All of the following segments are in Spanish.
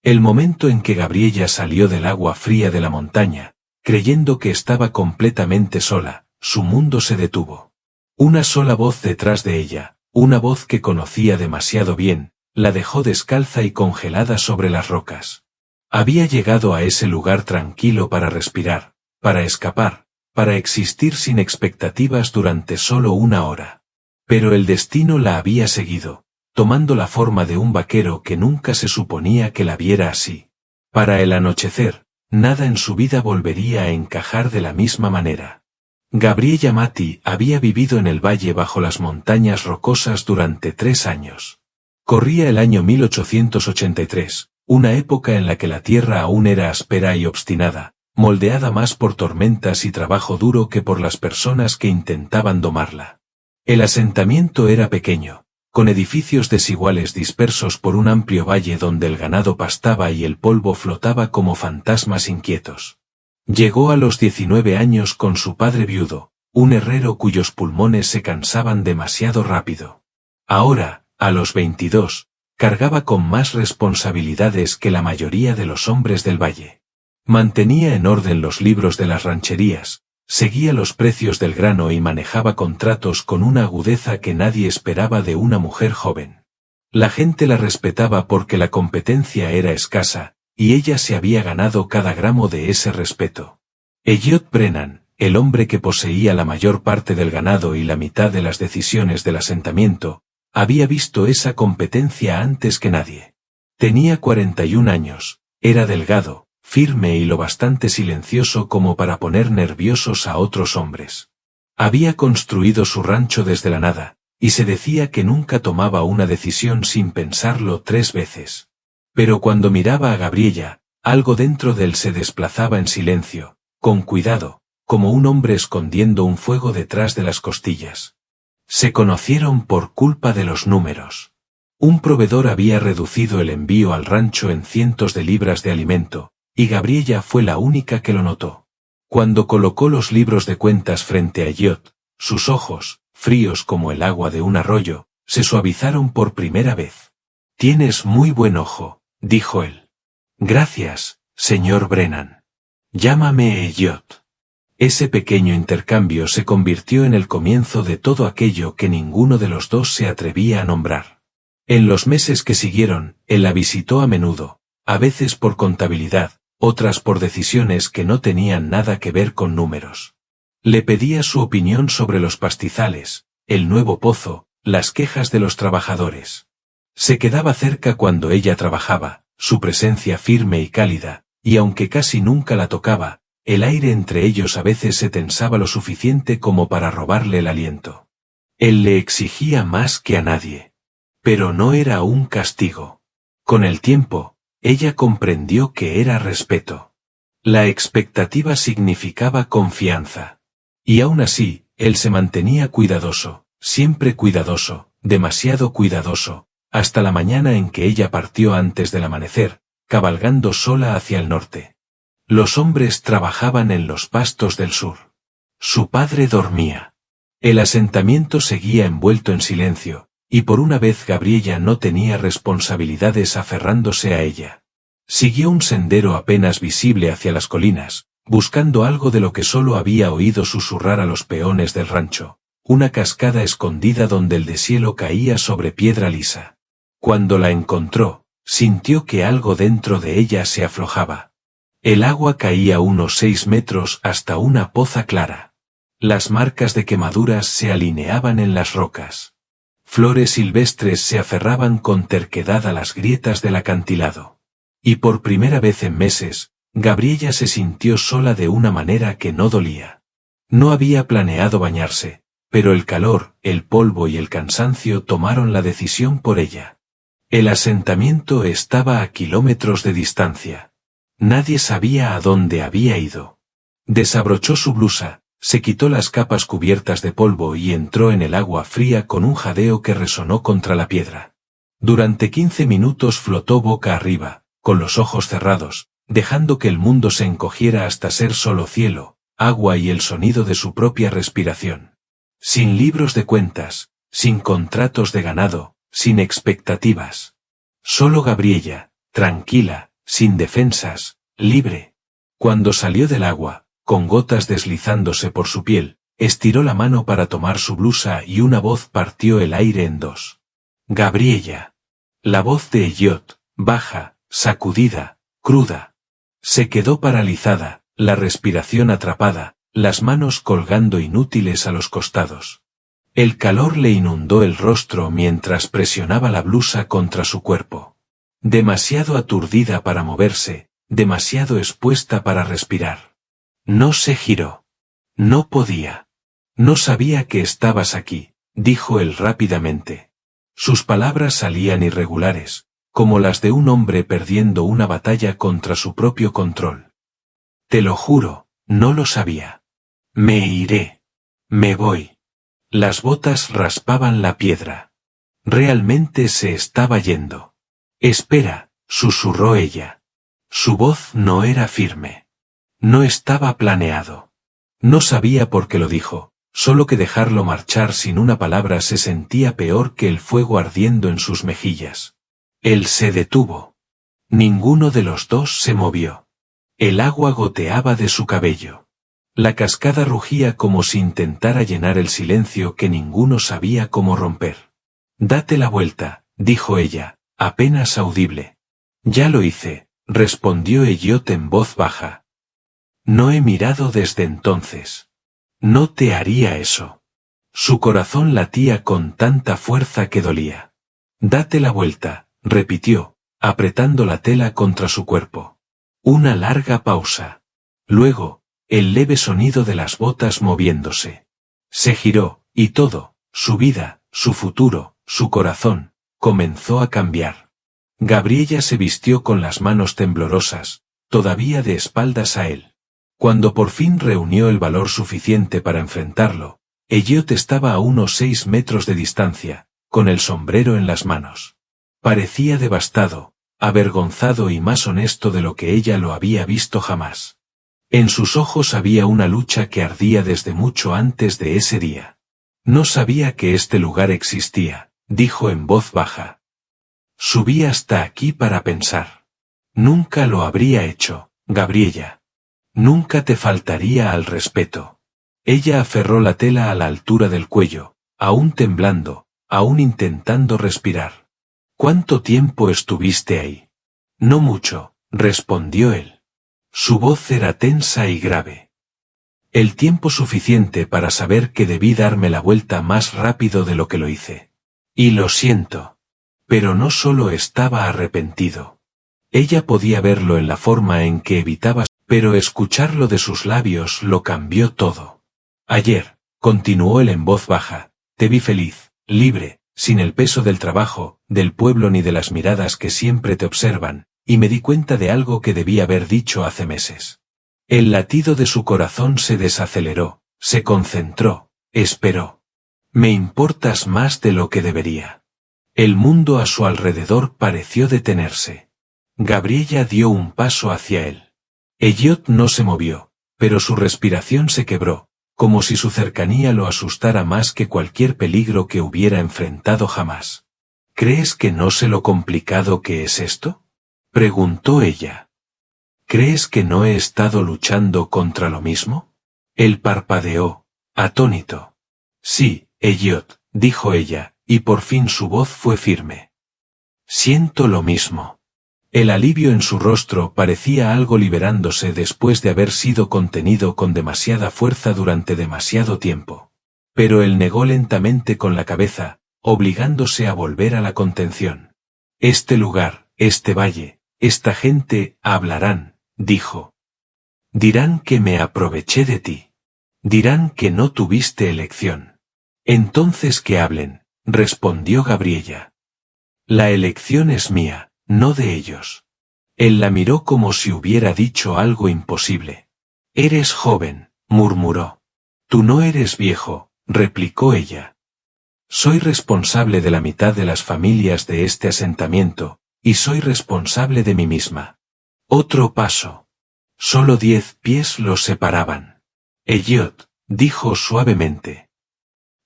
El momento en que Gabriella salió del agua fría de la montaña, creyendo que estaba completamente sola, su mundo se detuvo. Una sola voz detrás de ella, una voz que conocía demasiado bien, la dejó descalza y congelada sobre las rocas. Había llegado a ese lugar tranquilo para respirar, para escapar, para existir sin expectativas durante solo una hora. Pero el destino la había seguido, tomando la forma de un vaquero que nunca se suponía que la viera así. Para el anochecer, nada en su vida volvería a encajar de la misma manera. Gabriella Maty había vivido en el valle bajo las montañas rocosas durante 3 años. Corría el año 1883, una época en la que la tierra aún era áspera y obstinada, moldeada más por tormentas y trabajo duro que por las personas que intentaban domarla. El asentamiento era pequeño, con edificios desiguales dispersos por un amplio valle donde el ganado pastaba y el polvo flotaba como fantasmas inquietos. Llegó a los 19 años con su padre viudo, un herrero cuyos pulmones se cansaban demasiado rápido. Ahora, a los 22, cargaba con más responsabilidades que la mayoría de los hombres del valle. Mantenía en orden los libros de las rancherías, seguía los precios del grano y manejaba contratos con una agudeza que nadie esperaba de una mujer joven. La gente la respetaba porque la competencia era escasa, y ella se había ganado cada gramo de ese respeto. Elliot Brennan, el hombre que poseía la mayor parte del ganado y la mitad de las decisiones del asentamiento, había visto esa competencia antes que nadie. Tenía 41 años, era delgado, firme y lo bastante silencioso como para poner nerviosos a otros hombres. Había construido su rancho desde la nada, y se decía que nunca tomaba una decisión sin pensarlo 3 veces. Pero cuando miraba a Gabriella, algo dentro de él se desplazaba en silencio, con cuidado, como un hombre escondiendo un fuego detrás de las costillas. Se conocieron por culpa de los números. Un proveedor había reducido el envío al rancho en cientos de libras de alimento, y Gabriella fue la única que lo notó. Cuando colocó los libros de cuentas frente a Elliot, sus ojos, fríos como el agua de un arroyo, se suavizaron por primera vez. «Tienes muy buen ojo», dijo él. «Gracias, señor Brennan. Llámame Elliot». Ese pequeño intercambio se convirtió en el comienzo de todo aquello que ninguno de los dos se atrevía a nombrar. En los meses que siguieron, él la visitó a menudo, a veces por contabilidad, otras por decisiones que no tenían nada que ver con números. Le pedía su opinión sobre los pastizales, el nuevo pozo, las quejas de los trabajadores. Se quedaba cerca cuando ella trabajaba, su presencia firme y cálida, y aunque casi nunca la tocaba, el aire entre ellos a veces se tensaba lo suficiente como para robarle el aliento. Él le exigía más que a nadie. Pero no era un castigo. Con el tiempo, ella comprendió que era respeto. La expectativa significaba confianza. Y aún así, él se mantenía cuidadoso, siempre cuidadoso, demasiado cuidadoso, hasta la mañana en que ella partió antes del amanecer, cabalgando sola hacia el norte. Los hombres trabajaban en los pastos del sur. Su padre dormía. El asentamiento seguía envuelto en silencio, y por una vez Gabriella no tenía responsabilidades aferrándose a ella. Siguió un sendero apenas visible hacia las colinas, buscando algo de lo que solo había oído susurrar a los peones del rancho, una cascada escondida donde el deshielo caía sobre piedra lisa. Cuando la encontró, sintió que algo dentro de ella se aflojaba. El agua caía unos 6 metros hasta una poza clara. Las marcas de quemaduras se alineaban en las rocas. Flores silvestres se aferraban con terquedad a las grietas del acantilado. Y por primera vez en meses, Gabriella se sintió sola de una manera que no dolía. No había planeado bañarse, pero el calor, el polvo y el cansancio tomaron la decisión por ella. El asentamiento estaba a kilómetros de distancia. Nadie sabía a dónde había ido. Desabrochó su blusa, se quitó las capas cubiertas de polvo y entró en el agua fría con un jadeo que resonó contra la piedra. Durante 15 minutos flotó boca arriba, con los ojos cerrados, dejando que el mundo se encogiera hasta ser solo cielo, agua y el sonido de su propia respiración. Sin libros de cuentas, sin contratos de ganado, sin expectativas. Solo Gabriella, tranquila, sin defensas, libre. Cuando salió del agua, con gotas deslizándose por su piel, estiró la mano para tomar su blusa y una voz partió el aire en dos. Gabriella. La voz de Elliot, baja, sacudida, cruda. Se quedó paralizada, la respiración atrapada, las manos colgando inútiles a los costados. El calor le inundó el rostro mientras presionaba la blusa contra su cuerpo. Demasiado aturdida para moverse, demasiado expuesta para respirar. No se giró. No podía. No sabía que estabas aquí, dijo él rápidamente. Sus palabras salían irregulares, como las de un hombre perdiendo una batalla contra su propio control. Te lo juro, no lo sabía. Me iré. Me voy. Las botas raspaban la piedra. Realmente se estaba yendo. Espera, susurró ella. Su voz no era firme. No estaba planeado. No sabía por qué lo dijo, solo que dejarlo marchar sin una palabra se sentía peor que el fuego ardiendo en sus mejillas. Él se detuvo. Ninguno de los dos se movió. El agua goteaba de su cabello. La cascada rugía como si intentara llenar el silencio que ninguno sabía cómo romper. Date la vuelta, dijo ella, apenas audible. Ya lo hice, respondió Elliot en voz baja. No he mirado desde entonces. No te haría eso. Su corazón latía con tanta fuerza que dolía. Date la vuelta, repitió, apretando la tela contra su cuerpo. Una larga pausa. Luego, el leve sonido de las botas moviéndose. Se giró, y todo, su vida, su futuro, su corazón, comenzó a cambiar. Gabriella se vistió con las manos temblorosas, todavía de espaldas a él. Cuando por fin reunió el valor suficiente para enfrentarlo, Elliot estaba a unos 6 metros de distancia, con el sombrero en las manos. Parecía devastado, avergonzado y más honesto de lo que ella lo había visto jamás. En sus ojos había una lucha que ardía desde mucho antes de ese día. No sabía que este lugar existía, dijo en voz baja. Subí hasta aquí para pensar. Nunca lo habría hecho, Gabriella. Nunca te faltaría al respeto. Ella aferró la tela a la altura del cuello, aún temblando, aún intentando respirar. ¿Cuánto tiempo estuviste ahí? No mucho, respondió él. Su voz era tensa y grave. El tiempo suficiente para saber que debí darme la vuelta más rápido de lo que lo hice. Y lo siento. Pero no solo estaba arrepentido. Ella podía verlo en la forma en que evitaba, pero escucharlo de sus labios lo cambió todo. Ayer, continuó él en voz baja, te vi feliz, libre, sin el peso del trabajo, del pueblo ni de las miradas que siempre te observan, y me di cuenta de algo que debí haber dicho hace meses. El latido de su corazón se desaceleró, se concentró, esperó. Me importas más de lo que debería. El mundo a su alrededor pareció detenerse. Gabriella dio un paso hacia él. Elliot no se movió, pero su respiración se quebró, como si su cercanía lo asustara más que cualquier peligro que hubiera enfrentado jamás. ¿Crees que no sé lo complicado que es esto? Preguntó ella. ¿Crees que no he estado luchando contra lo mismo? Él parpadeó, atónito. Sí, Elliot, dijo ella, y por fin su voz fue firme. Siento lo mismo. El alivio en su rostro parecía algo liberándose después de haber sido contenido con demasiada fuerza durante demasiado tiempo. Pero él negó lentamente con la cabeza, obligándose a volver a la contención. Este lugar, este valle, esta gente, hablarán, dijo. Dirán que me aproveché de ti. Dirán que no tuviste elección. Entonces que hablen, respondió Gabriella. La elección es mía, no de ellos. Él la miró como si hubiera dicho algo imposible. Eres joven, murmuró. Tú no eres viejo, replicó ella. Soy responsable de la mitad de las familias de este asentamiento, y soy responsable de mí misma. Otro paso. Solo 10 pies los separaban. Elliot, dijo suavemente.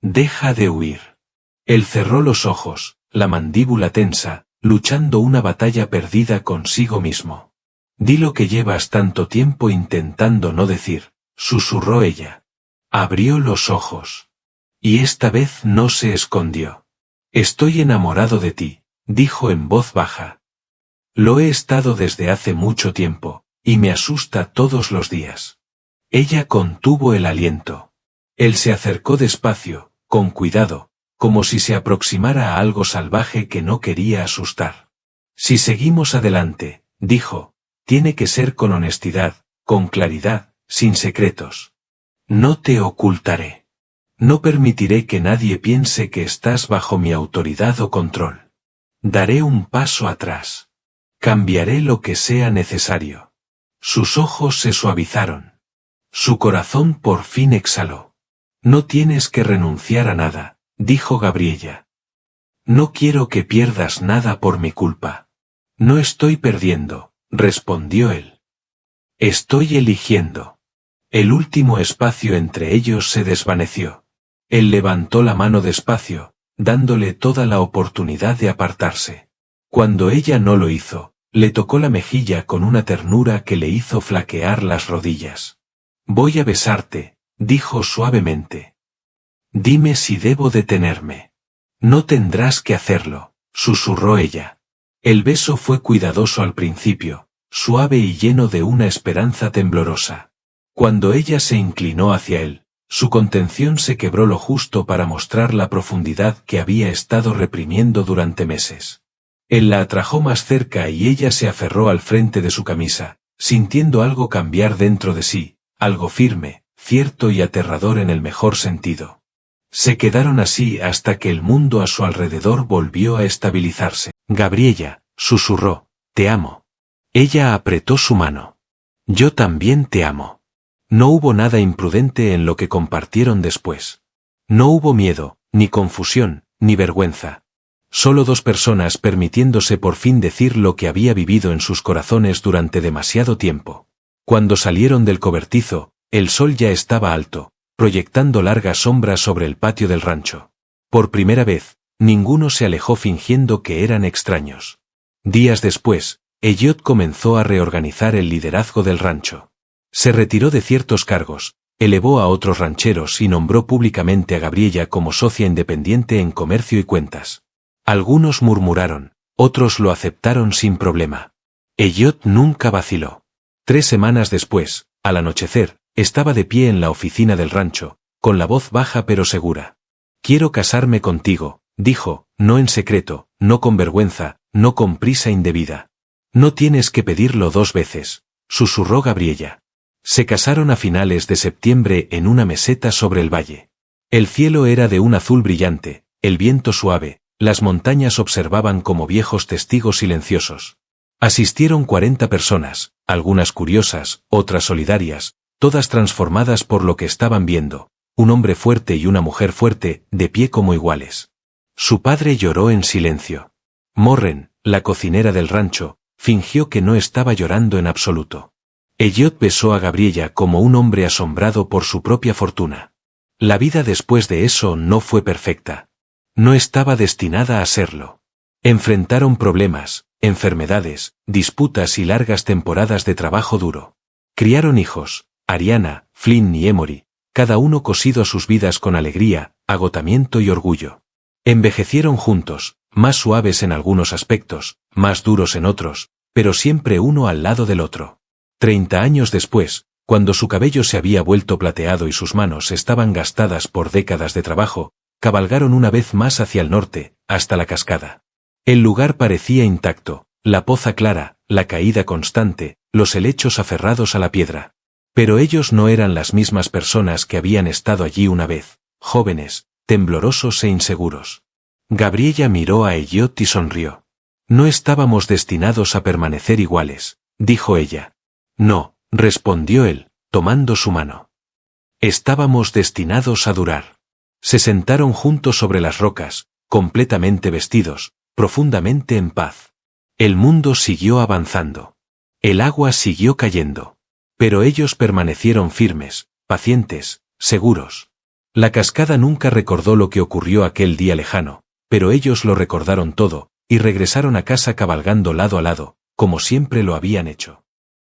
Deja de huir. Él cerró los ojos, la mandíbula tensa, luchando una batalla perdida consigo mismo. Di lo que llevas tanto tiempo intentando no decir, susurró ella. Abrió los ojos. Y esta vez no se escondió. Estoy enamorado de ti, dijo en voz baja. Lo he estado desde hace mucho tiempo, y me asusta todos los días. Ella contuvo el aliento. Él se acercó despacio, con cuidado, como si se aproximara a algo salvaje que no quería asustar. Si seguimos adelante, dijo, tiene que ser con honestidad, con claridad, sin secretos. No te ocultaré. No permitiré que nadie piense que estás bajo mi autoridad o control. Daré un paso atrás. Cambiaré lo que sea necesario. Sus ojos se suavizaron. Su corazón por fin exhaló. No tienes que renunciar a nada, dijo Gabriella. No quiero que pierdas nada por mi culpa. No estoy perdiendo, respondió él. Estoy eligiendo. El último espacio entre ellos se desvaneció. Él levantó la mano despacio, dándole toda la oportunidad de apartarse. Cuando ella no lo hizo, le tocó la mejilla con una ternura que le hizo flaquear las rodillas. Voy a besarte, dijo suavemente. Dime si debo detenerme. No tendrás que hacerlo, susurró ella. El beso fue cuidadoso al principio, suave y lleno de una esperanza temblorosa. Cuando ella se inclinó hacia él, su contención se quebró lo justo para mostrar la profundidad que había estado reprimiendo durante meses. Él la atrajo más cerca y ella se aferró al frente de su camisa, sintiendo algo cambiar dentro de sí, algo firme, cierto y aterrador en el mejor sentido. Se quedaron así hasta que el mundo a su alrededor volvió a estabilizarse. Gabriella, susurró, te amo. Ella apretó su mano. Yo también te amo. No hubo nada imprudente en lo que compartieron después. No hubo miedo, ni confusión, ni vergüenza. Solo dos personas permitiéndose por fin decir lo que había vivido en sus corazones durante demasiado tiempo. Cuando salieron del cobertizo, el sol ya estaba alto, proyectando largas sombras sobre el patio del rancho. Por primera vez, ninguno se alejó fingiendo que eran extraños. Días después, Elliot comenzó a reorganizar el liderazgo del rancho. Se retiró de ciertos cargos, elevó a otros rancheros y nombró públicamente a Gabriella como socia independiente en comercio y cuentas. Algunos murmuraron, otros lo aceptaron sin problema. Elliot nunca vaciló. 3 semanas después, al anochecer, estaba de pie en la oficina del rancho, con la voz baja pero segura. Quiero casarme contigo, dijo, no en secreto, no con vergüenza, no con prisa indebida. No tienes que pedirlo 2 veces, susurró Gabriella. Se casaron a finales de septiembre en una meseta sobre el valle. El cielo era de un azul brillante, el viento suave, las montañas observaban como viejos testigos silenciosos. Asistieron 40 personas, algunas curiosas, otras solidarias, todas transformadas por lo que estaban viendo, un hombre fuerte y una mujer fuerte, de pie como iguales. Su padre lloró en silencio. Morren, la cocinera del rancho, fingió que no estaba llorando en absoluto. Elliot besó a Gabriella como un hombre asombrado por su propia fortuna. La vida después de eso no fue perfecta. No estaba destinada a serlo. Enfrentaron problemas, enfermedades, disputas y largas temporadas de trabajo duro. Criaron hijos, Ariana, Flynn y Emory, cada uno cosido a sus vidas con alegría, agotamiento y orgullo. Envejecieron juntos, más suaves en algunos aspectos, más duros en otros, pero siempre uno al lado del otro. 30 años después, cuando su cabello se había vuelto plateado y sus manos estaban gastadas por décadas de trabajo, cabalgaron una vez más hacia el norte, hasta la cascada. El lugar parecía intacto, la poza clara, la caída constante, los helechos aferrados a la piedra. Pero ellos no eran las mismas personas que habían estado allí una vez, jóvenes, temblorosos e inseguros. Gabriella miró a Elliot y sonrió. No estábamos destinados a permanecer iguales, dijo ella. No, respondió él, tomando su mano. Estábamos destinados a durar. Se sentaron juntos sobre las rocas, completamente vestidos, profundamente en paz. El mundo siguió avanzando. El agua siguió cayendo. Pero ellos permanecieron firmes, pacientes, seguros. La cascada nunca recordó lo que ocurrió aquel día lejano, pero ellos lo recordaron todo, y regresaron a casa cabalgando lado a lado, como siempre lo habían hecho.